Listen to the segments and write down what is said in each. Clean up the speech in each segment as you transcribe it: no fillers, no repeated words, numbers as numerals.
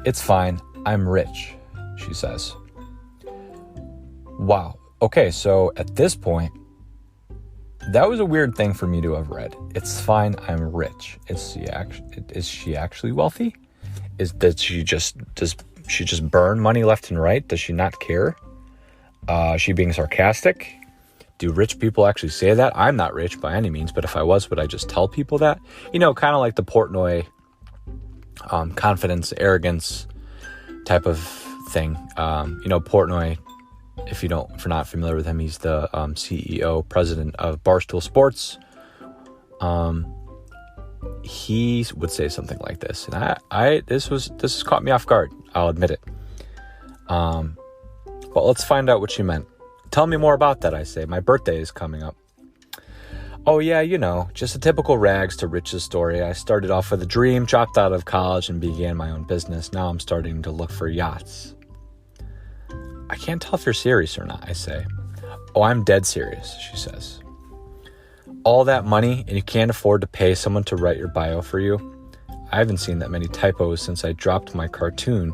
It's fine. I'm rich, she says. Wow. Okay, so at this point, that was a weird thing for me to have read. It's fine. I'm rich. Is she actually wealthy? Does she just burn money left and right? Does she not care? Is she being sarcastic? Do rich people actually say that? I'm not rich by any means, but if I was, would I just tell people that? You know, kind of like the Portnoy confidence, arrogance type of thing. Portnoy, if you're not familiar with him, he's the CEO, president of Barstool Sports. He would say something like this, and this has caught me off guard. I'll admit it. But let's find out what she meant. Tell me more about that, I say. My birthday is coming up. Oh yeah, just a typical rags to riches story. I started off with a dream, dropped out of college, and began my own business. Now I'm starting to look for yachts. I can't tell if you're serious or not, I say. Oh, I'm dead serious, she says. All that money, and you can't afford to pay someone to write your bio for you? I haven't seen that many typos since I dropped my carton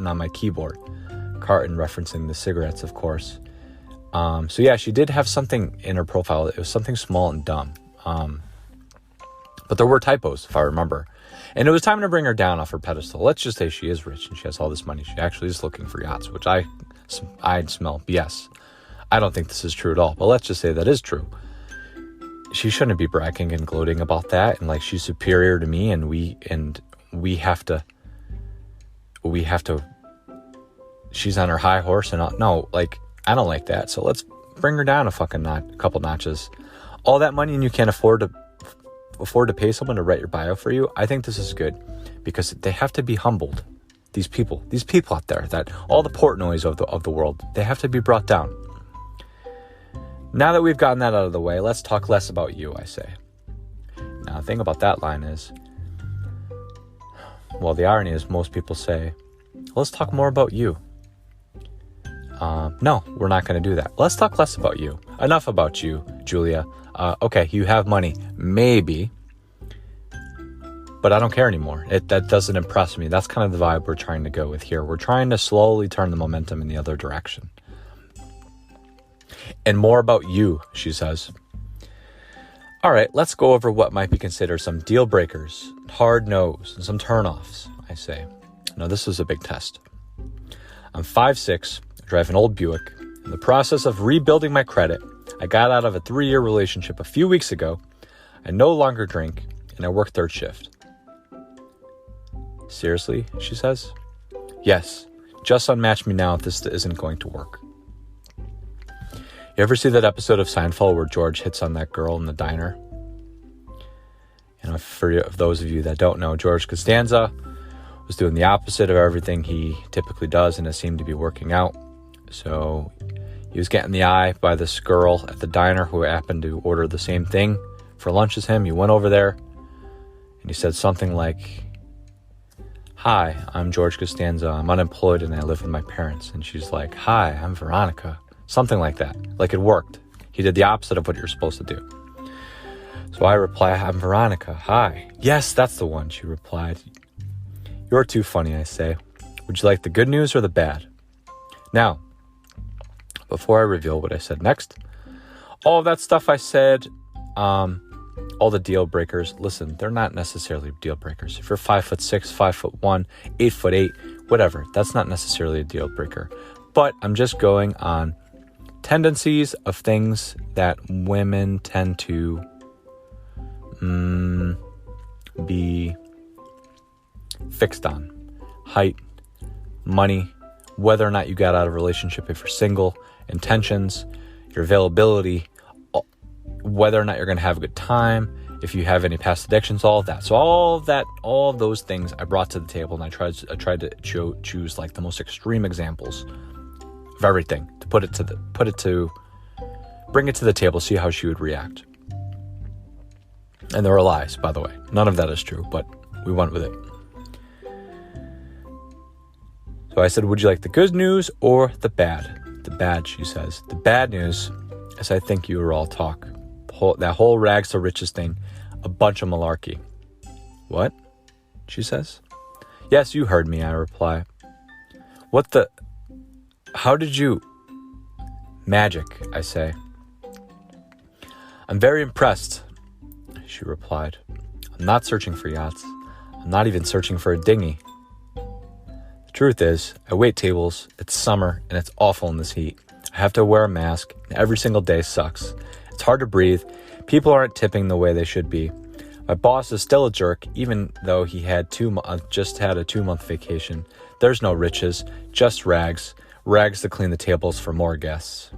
on my keyboard. Carton referencing the cigarettes, of course. So yeah, she did have something in her profile. It was something small and dumb. But there were typos, if I remember. And it was time to bring her down off her pedestal. Let's just say she is rich and she has all this money. She actually is looking for yachts, which I'd smell BS. I don't think this is true at all, but let's just say that is true. She shouldn't be bragging and gloating about that, and like she's superior to me, and we have to. She's on her high horse, and no, like I don't like that. So let's bring her down a couple notches. All that money, and you can't afford to pay someone to write your bio for you. I think this is good because they have to be humbled. These people out there, that all the Portnoys of the world, they have to be brought down. Now that we've gotten that out of the way, let's talk less about you, I say. Now, the thing about that line is, well, the irony is most people say, let's talk more about you. No, we're not going to do that. Let's talk less about you. Enough about you, Julia. Okay, you have money, maybe, but I don't care anymore. That doesn't impress me. That's kind of the vibe we're trying to go with here. We're trying to slowly turn the momentum in the other direction. And more about you, she says. All right, let's go over what might be considered some deal breakers, hard no's, and some turnoffs, I say. Now, this is a big test. I'm 5'6", I drive an old Buick. In the process of rebuilding my credit, I got out of a 3-year relationship a few weeks ago. I no longer drink, and I work third shift. Seriously, she says. Yes, just unmatch me now if this isn't going to work. You ever see that episode of Seinfeld where George hits on that girl in the diner? For those of you that don't know, George Costanza was doing the opposite of everything he typically does, and it seemed to be working out. So he was getting the eye by this girl at the diner who happened to order the same thing for lunch as him. He went over there and he said something like, "Hi, I'm George Costanza. I'm unemployed and I live with my parents." And she's like, "Hi, I'm Veronica." Something like that. Like it worked. He did the opposite of what you're supposed to do. So I reply, "I'm Veronica. Hi." "Yes, that's the one," she replied. "You're too funny," I say. "Would you like the good news or the bad?" Now, before I reveal what I said next, all of that stuff I said, all the deal breakers, listen, they're not necessarily deal breakers. If you're 5'6", 5'1", 8'8", whatever, that's not necessarily a deal breaker. But I'm just going on tendencies of things that women tend to be fixed on. Height, money, whether or not you got out of a relationship if you're single, intentions, your availability, whether or not you're going to have a good time, if you have any past addictions, all of that. So all of those things I brought to the table, and I tried to choose like the most extreme examples of everything to bring it to the table, see how she would react. And there were lies, by the way. None of that is true, but we went with it. So I said, "Would you like the good news or the bad?" "The bad," she says. "The bad news is I think you were all talk. That whole rags to riches thing, a bunch of malarkey." What? She says. Yes, you heard me, I reply. What the? How did you? Magic, I say. I'm very impressed, she replied. I'm not searching for yachts. I'm not even searching for a dinghy. The truth is, I wait tables, it's summer, and it's awful in this heat. I have to wear a mask, and every single day sucks. It's hard to breathe. People aren't tipping the way they should be. My boss is still a jerk, even though he had just had a 2-month vacation. There's no riches, just rags to clean the tables for more guests.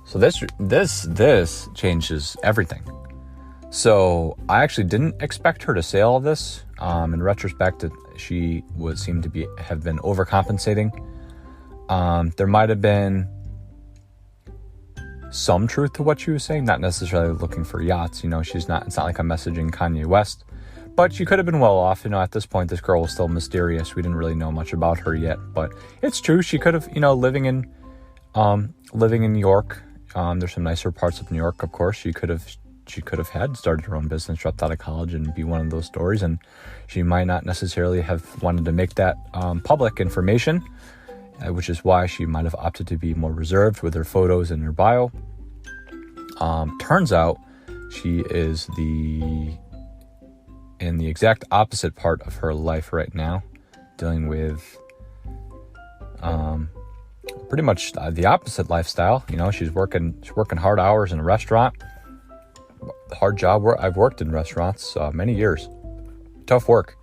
So this changes everything. So I actually didn't expect her to say all this. In retrospect, she seemed to have been overcompensating. There might have been some truth to what she was saying, not necessarily looking for yachts. It's not like I'm messaging Kanye West, but she could have been well off. At this point, this girl was still mysterious. We didn't really know much about her yet, but it's true. She could have, living in New York. There's some nicer parts of New York, of course. She could have had started her own business, dropped out of college, and be one of those stories. And she might not necessarily have wanted to make that public information, which is why she might have opted to be more reserved with her photos and her bio. Turns out she is in the exact opposite part of her life right now, dealing with pretty much the opposite lifestyle. She's working hard hours in a restaurant. Hard job. I've worked in restaurants many years. Tough work.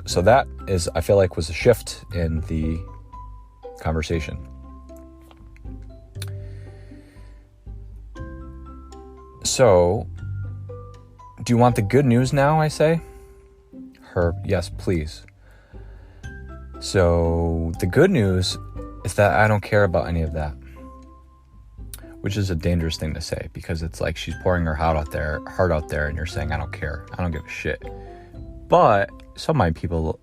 So that is, I feel like, was a shift in the conversation. So, do you want the good news now, I say? Her, yes, please. So, the good news is that I don't care about any of that. Which is a dangerous thing to say, because it's like she's pouring her heart out there, and you're saying, I don't care. I don't give a shit. But some people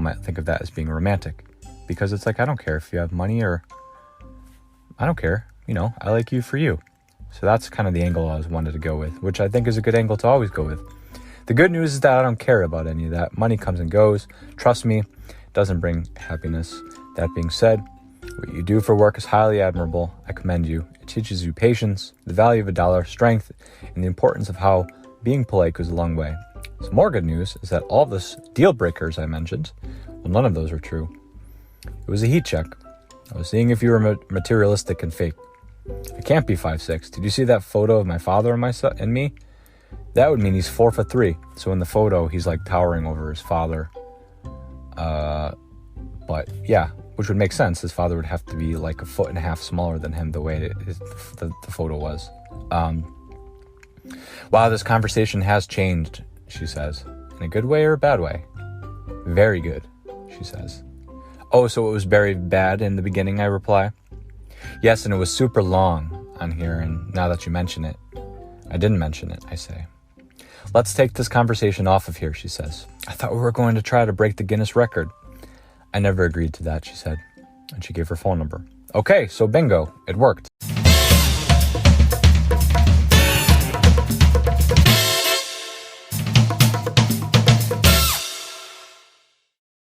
might think of that as being romantic, because it's like, I don't care if you have money, or I don't care. I like you for you. So that's kind of the angle I wanted to go with, which I think is a good angle to always go with. The good news is that I don't care about any of that. Money comes and goes. Trust me, it doesn't bring happiness. That being said, what you do for work is highly admirable. I commend you. It teaches you patience, the value of a dollar, strength, and the importance of how being polite goes a long way. Some more good news is that all the deal breakers I mentioned, well, none of those are true. It was a heat check. I was seeing if you were materialistic and fake. I can't be 5'6". Did you see that photo of my father and me? That would mean he's 4'3". So in the photo, he's like towering over his father. But yeah, which would make sense. His father would have to be like 1.5 feet smaller than him, the way the photo was. Wow, this conversation has changed, she says. In a good way or a bad way? Very good, she says. Oh, so it was very bad in the beginning, I reply. Yes, and it was super long on here, and now that you mention it, I didn't mention it, I say. Let's take this conversation off of here, she says. I thought we were going to try to break the Guinness record. I never agreed to that, she said, and she gave her phone number. Okay, so bingo, it worked.